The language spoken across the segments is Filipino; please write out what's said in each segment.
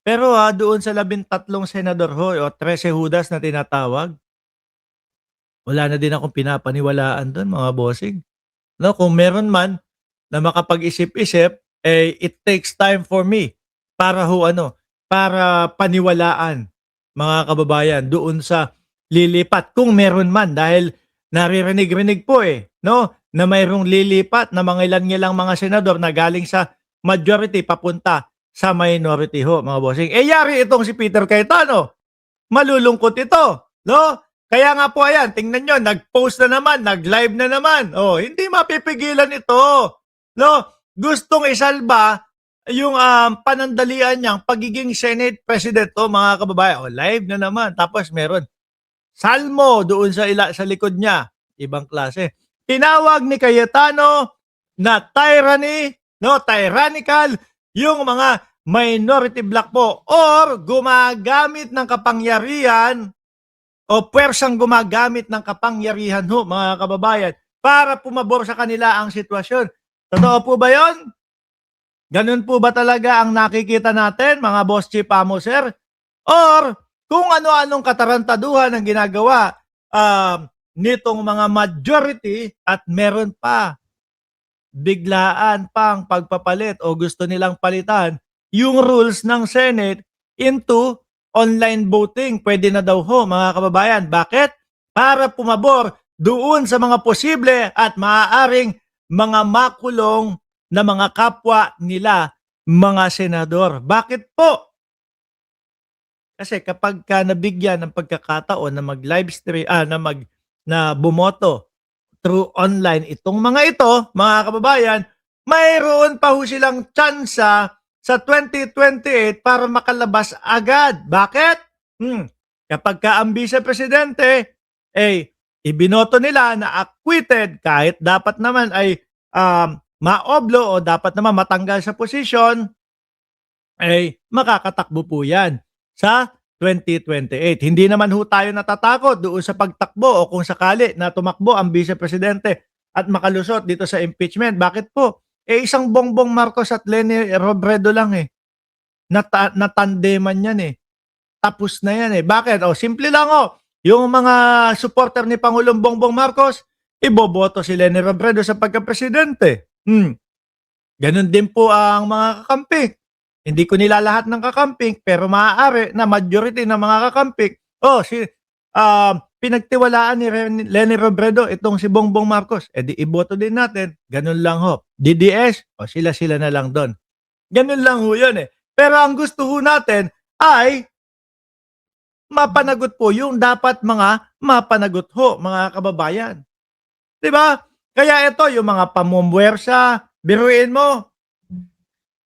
Pero, doon sa 13 senador ho o 13 Judas na tinatawag, wala na din akong pinapaniwalaan dun mga bossing. No, kung meron man na makapag-isip-isip, eh, it takes time for me para ho ano, para paniwalaan mga kababayan doon sa lilipat kung meron man dahil naririnig-rinig po eh, no, na mayroong lilipat na mga ilan-ilang mga senador na galing sa majority papunta sa minority ho mga bossing. Eh yari itong si Peter Cayetano, malulungkot ito, no? Kaya nga po ayan, tingnan nyo, nag-post na naman, nag-live na naman. Oh, hindi mapipigilan ito. No? Gustong isalba yung panandalian niyang pagiging Senate President to mga kababayan. Oh, live na naman. Tapos meron salmo doon sa likod niya. Ibang klase. Tinawag ni Cayetano na tyranny, no, tyrannical, yung mga minority bloc po or gumagamit ng kapangyarihan o puwersang gumagamit ng kapangyarihan ho, mga kababayan, para pumabor sa kanila ang sitwasyon. Totoo po ba yon? Ganun po ba talaga ang nakikita natin, mga boss chief amo sir? Or kung ano-anong katarantaduhan ang ginagawa nitong mga majority at meron pa biglaan pang pagpapalit o gusto nilang palitan yung rules ng Senate into online voting. Pwede na daw ho mga kababayan. Bakit? Para pumabor doon sa mga posible at maaaring mga makulong na mga kapwa nila mga senador. Bakit po? Kasi kapag ka nabigyan ng pagkakataon na mag-live stream, na bumoto through online itong mga ito, mga kababayan, mayroon pa ho silang tsansa sa 2028 para makalabas agad. Bakit? Kapag ka ang vice-presidente, ibinoto nila na acquitted kahit dapat naman ay maoblo o dapat naman matanggal sa posisyon, makakatakbo po yan sa 2028. Hindi naman ho tayo natatakot doon sa pagtakbo o kung sakali na tumakbo ang vice-presidente at makalusot dito sa impeachment. Bakit po? Isang Bongbong Marcos at Leni Robredo lang eh. Natandeman yan eh. Tapos na yan eh. Bakit? Simple lang yung mga supporter ni Pangulong Bongbong Marcos, iboboto si Leni Robredo sa pagka-presidente. Ganon din po ang mga kakamping. Hindi ko nilalahat ng kakamping, pero maaari na majority ng mga kakamping, pinagtiwalaan ni Leni Robredo itong si Bongbong Marcos. Di iboto din natin. Ganun lang ho. DDS, sila-sila na lang doon. Ganun lang ho yun eh. Pero ang gusto ho natin ay mapanagot po yung dapat mga mapanagot ho, mga kababayan. Diba? Kaya ito, yung mga pamumwersa, biruin mo,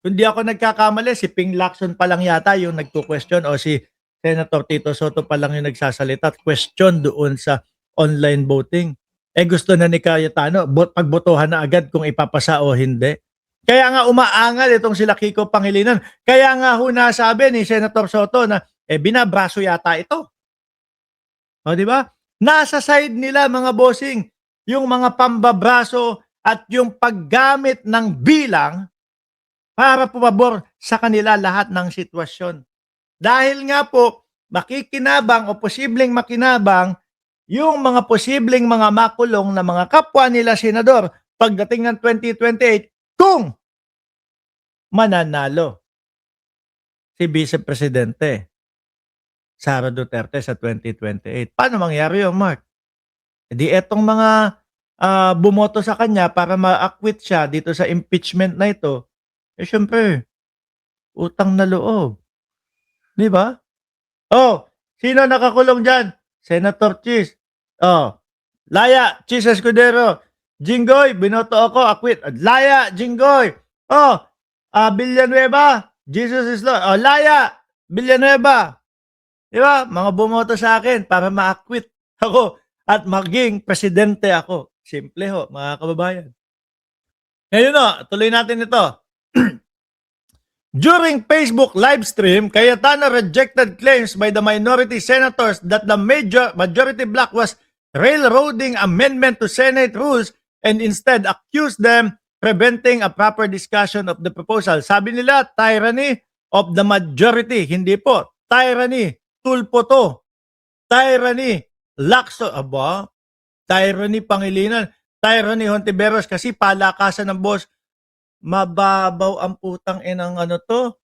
hindi ako nagkakamali, si Ping Lacson pa lang yata yung nagko-question o si Senator Tito Soto pa lang yung nagsasalita at question doon sa online voting. Gusto na ni Cayetano, pagbotohan na agad kung ipapasa o hindi. Kaya nga umaangal itong sila Kiko Pangilinan. Kaya nga ho nasabi ni Senator Soto na binabraso yata ito. Di ba? Nasa side nila mga bossing, yung mga pambabraso at yung paggamit ng bilang para pumabor sa kanila lahat ng sitwasyon. Dahil nga po, makikinabang o posibleng makinabang yung mga posibleng mga makulong na mga kapwa nila senador pagdating ng 2028 kung mananalo si Vice Presidente Sara Duterte sa 2028. Paano mangyari yun, Mark? Etong mga bumoto sa kanya para ma-acquit siya dito sa impeachment na ito, syempre, utang na loob. Di ba? Sino nakakulong dyan? Senator Chis. Laya, Chis Escudero. Jinggoy, binoto ako, acquit. Laya, Jinggoy. Villanueva, Jesus is Lord. Laya, Villanueva. Di ba? Mga bumoto sa akin para ma-acquit ako at maging presidente ako. Simple ho, mga kababayan. Ngayon tuloy natin ito. During Facebook live stream, Cayetano rejected claims by the minority senators that the majority bloc was railroading amendment to Senate rules and instead accused them preventing a proper discussion of the proposal. Sabi nila, tyranny of the majority. Hindi po. Tyranny. Tulpo to. Tyranny. Lakso. Aba, tyranny Pangilinan. Tyranny Hontiveros kasi palakasan ng boss. Mababaw ang putang inang ano to.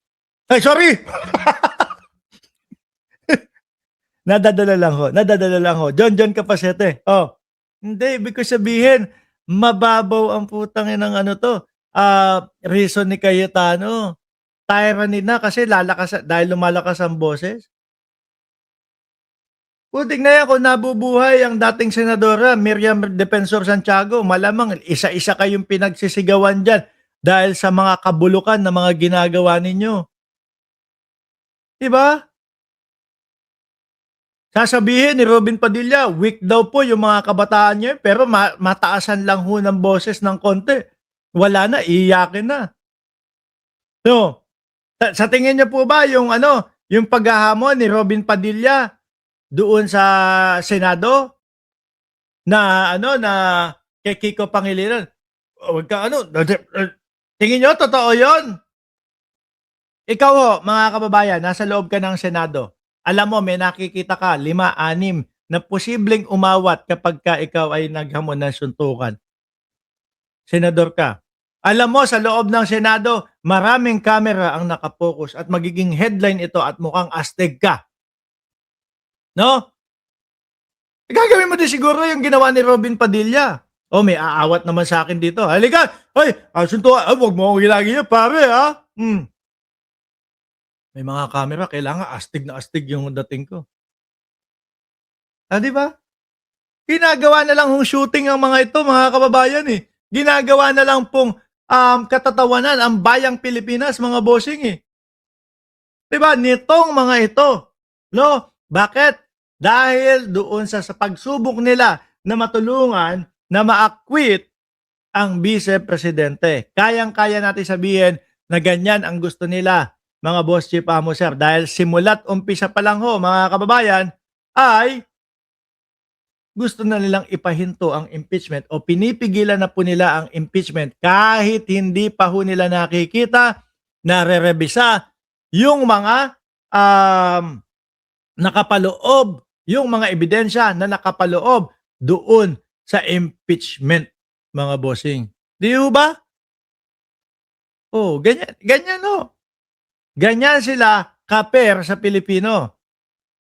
Ay, sorry! Nadadala lang ho. John Capacete. Oh. Hindi, ibig ko sabihin, mababaw ang putang inang ano to. Reason ni Cayetano. Tyranny na kasi dahil lumalakas ang boses. Putik na yan kung nabubuhay ang dating senadora Miriam Defensor Santiago, malamang isa-isa kayong pinagsisigawan dyan dahil sa mga kabulukan na mga ginagawa ninyo. Diba? Sasabihin ni Robin Padilla, weak daw po yung mga kabataan niya, pero mataasan lang ho ng boses ng konti. Wala na, iiyakin na. So, sa tingin niyo po ba yung paghahamon ni Robin Padilla doon sa Senado na na kay Kiko Pangilinan? Wag ka tingin niyo totoo 'yon? Ikaw ho, mga kababayan, nasa loob ka ng Senado. Alam mo, may nakikita ka, 5, 6 na posibleng umawat kapag ka ikaw ay naghamon ng suntukan. Senador ka. Alam mo, sa loob ng Senado, maraming kamera ang nakapokus at magiging headline ito at mukhang astig ka. No? Gagawin mo din siguro yung ginawa ni Robin Padilla. Oh, may aawat naman sa akin dito. Halika! Hoy! Suntukan! Huwag mo akong ginagin yan, pare, ha? May mga camera, kailangan astig na astig yung dating ko. Di ba? Ginagawa na lang hong shooting ang mga ito, mga kababayan, eh. Ginagawa na lang pong katatawanan ang bayang Pilipinas, mga bossing, eh. Di ba? Nitong mga ito. No? Bakit? Dahil doon sa pagsubok nila na matulungan na ma-acquit ang vice-presidente. Kayang-kaya natin sabihin na ganyan ang gusto nila, mga boss chief amo sir. Dahil simulat umpisa pa lang ho, mga kababayan, ay gusto na nilang ipahinto ang impeachment o pinipigilan na po nila ang impeachment kahit hindi pa ho nila nakikita, nare-revisa yung mga nakapaloob, yung mga ebidensya na nakapaloob doon sa impeachment, mga bossing. Di ba? Oh, ganyan no. Ganyan sila ka-pair sa Pilipino.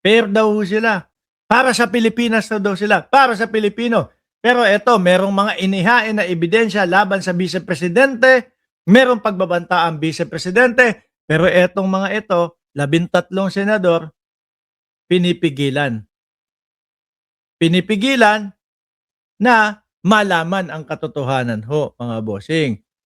Pair daw sila. Para sa Pilipinas daw sila. Para sa Pilipino. Pero eto, merong mga inihain na ebidensya laban sa vice-presidente, merong pagbabanta ang vice-presidente, pero etong mga ito, 13 senador, pinipigilan. Pinipigilan na malaman ang katotohanan ho, mga bossing.